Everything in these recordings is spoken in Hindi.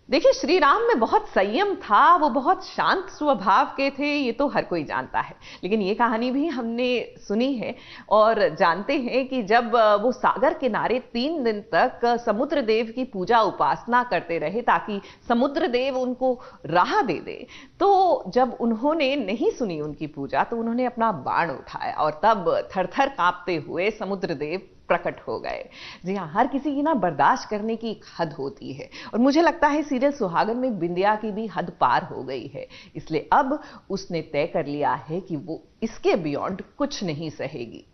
देखिए, श्री राम में बहुत संयम था, वो बहुत शांत स्वभाव के थे, ये तो हर कोई जानता है। लेकिन ये कहानी भी हमने सुनी है और जानते हैं कि जब वो सागर किनारे 3 दिन तक समुद्र देव की पूजा उपासना करते रहे ताकि समुद्र देव उनको राह दे दे, तो जब उन्होंने नहीं सुनी उनकी पूजा तो उन्होंने अपना बाण उठाया और तब थर-थर कांपते हुए समुद्र देव प्रकट हो गए। जी हाँ, हर किसी की ना बर्दाश्त करने की एक हद होती है और मुझे लगता है सीरियल सुहागन में बिंदिया की भी हद पार हो गई है। इसलिए अब उसने तय कर लिया है कि वो इसके बियॉन्ड कुछ नहीं सहेगी।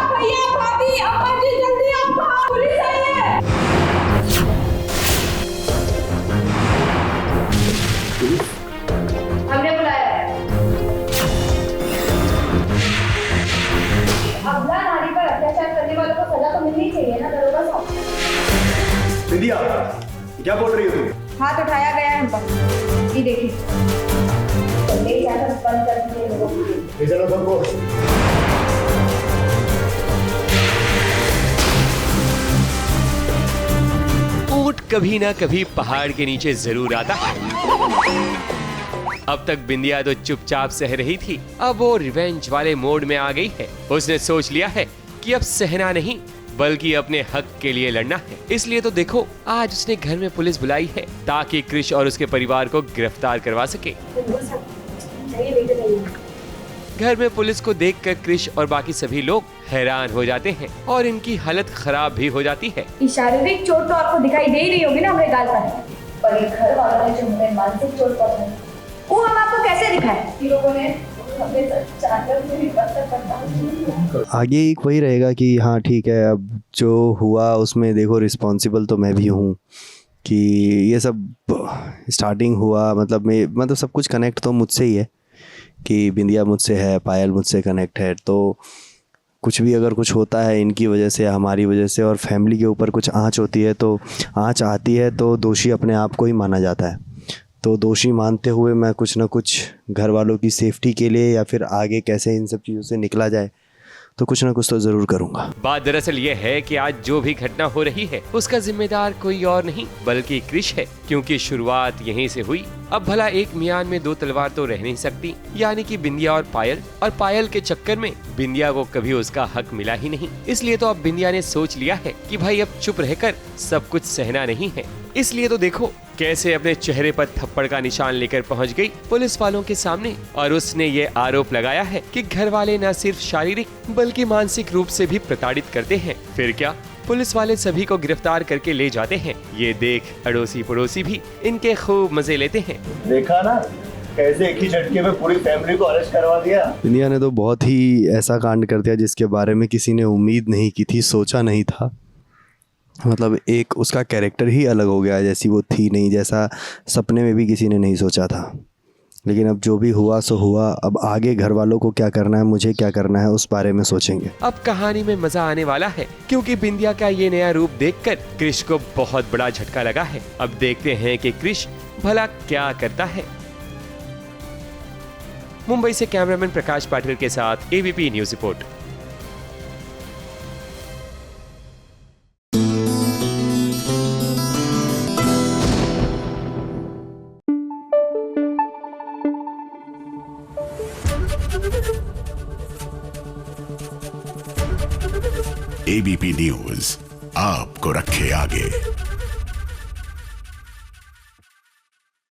भैया, भाभी, अम्मा जी, जल्दी आओ, बाहर पुलिस आई है। हमने बुलाया है। अबला नारी पर अत्याचार करने वालों को सजा तो मिलनी चाहिए ना दरोगा साहब। बिंदिया, क्या बोल रही हो तुम? हाथ उठाया गया है हम पर। ये देखिए, ले जाकर बंद कर दिए लोगों को। ले चलो सबको। ऊंट कभी ना कभी पहाड़ के नीचे जरूर आता है। अब तक बिंदिया तो चुपचाप सह रही थी, अब वो रिवेंज वाले मोड में आ गई है। उसने सोच लिया है कि अब सहना नहीं बल्कि अपने हक के लिए लड़ना है। इसलिए तो देखो, आज उसने घर में पुलिस बुलाई है ताकि क्रिश और उसके परिवार को गिरफ्तार करवा सके। घर में पुलिस को देखकर क्रिश और बाकी सभी लोग हैरान हो जाते हैं और इनकी हालत खराब भी हो जाती है। शारीरिक चोट तो आपको दिखाई दे रही होगी ना हमारे गाल पर, और ये घर वालों ने जो हमें मानसिक चोट पहुंचाई वो हम आपको कैसे दिखाएं? लोगों ने हमें चाहकर से भी करता। आगे एक वही रहेगा कि हाँ ठीक है, अब जो हुआ उसमें देखो रिस्पॉन्सिबल तो मैं भी हूँ कि ये सब स्टार्टिंग हुआ, मतलब सब कुछ कनेक्ट तो मुझसे ही है कि बिंदिया मुझसे है, पायल मुझसे कनेक्ट है, तो कुछ भी अगर कुछ होता है इनकी वजह से, हमारी वजह से, और फैमिली के ऊपर कुछ आँच होती है तो आँच आती है तो दोषी अपने आप को ही माना जाता है। तो दोषी मानते हुए मैं कुछ ना कुछ घर वालों की सेफ्टी के लिए या फिर आगे कैसे इन सब चीज़ों से निकला जाए तो कुछ ना कुछ तो जरूर करूंगा। बात दरअसल ये है कि आज जो भी घटना हो रही है उसका जिम्मेदार कोई और नहीं बल्कि क्रिश है, क्योंकि शुरुआत यहीं से हुई। अब भला एक मियान में 2 तलवार तो रह नहीं सकती, यानी कि बिंदिया और पायल के चक्कर में बिंदिया को कभी उसका हक मिला ही नहीं। इसलिए तो अब बिंदिया ने सोच लिया है कि भाई अब चुप रहकर सब कुछ सहना नहीं है। इसलिए तो देखो कैसे अपने चेहरे पर थप्पड़ का निशान लेकर पहुंच गई पुलिस वालों के सामने और उसने ये आरोप लगाया है कि घर वाले न सिर्फ शारीरिक बल्कि मानसिक रूप से भी प्रताड़ित करते हैं। फिर क्या, पुलिस वाले सभी को गिरफ्तार करके ले जाते हैं। ये देख अड़ोसी पड़ोसी भी इनके खूब मजे लेते हैं। देखा ना कैसे एक ही झटके में पूरी फैमिली को अरेस्ट करवा दिया। बिंदिया ने तो बहुत ही ऐसा कांड कर दिया जिसके बारे में किसी ने उम्मीद नहीं की थी, सोचा नहीं था। मतलब एक उसका कैरेक्टर ही अलग हो गया, जैसी वो थी नहीं, जैसा सपने में भी किसी ने नहीं सोचा था। लेकिन अब जो भी हुआ सो हुआ, अब आगे घर वालों को क्या करना है, मुझे क्या करना है, उस बारे में सोचेंगे। अब कहानी में मजा आने वाला है क्योंकि बिंदिया का ये नया रूप देखकर क्रिश को बहुत बड़ा झटका लगा है। अब देखते हैं कि क्रिश भला क्या करता है। मुंबई से कैमरामैन प्रकाश पाटिल के साथ ABP news report. ABP news आपको रखे आगे।